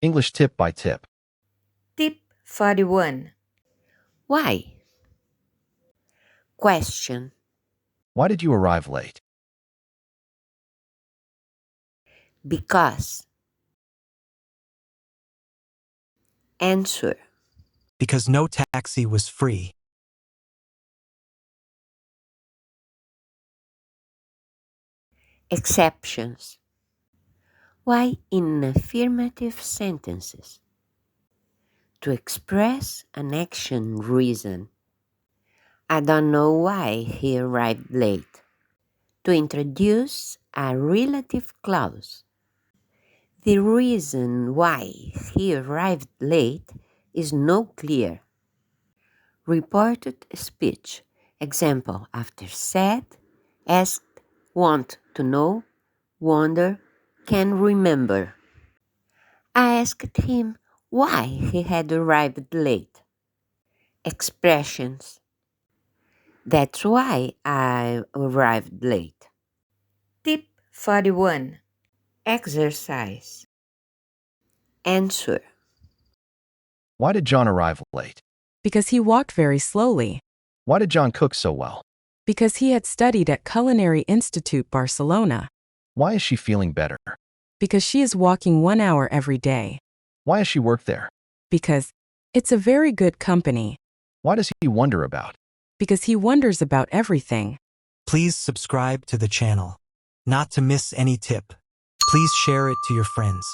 English tip by tip. Tip 41. Why? Question. Why did you arrive late? Because. Answer. Because no taxi was free. Exceptions. Why in affirmative sentences? To express an action reason. I don't know why he arrived late. To introduce a relative clause. The reason why he arrived late is not clear. Reported speech. Example after said, asked, want to know, wonder, can remember. I asked him why he had arrived late. Expressions. That's why I arrived late. Tip 41. Exercise. Answer. Why did John arrive late? Because he walked very slowly. Why did John cook so well? Because he had studied at Culinary Institute Barcelona. Why is she feeling better? Because she is walking 1 hour every day. Why has she worked there? Because it's a very good company. Why does he wonder about? Because he wonders about everything. Please subscribe to the channel. Not to miss any tip. Please share it to your friends.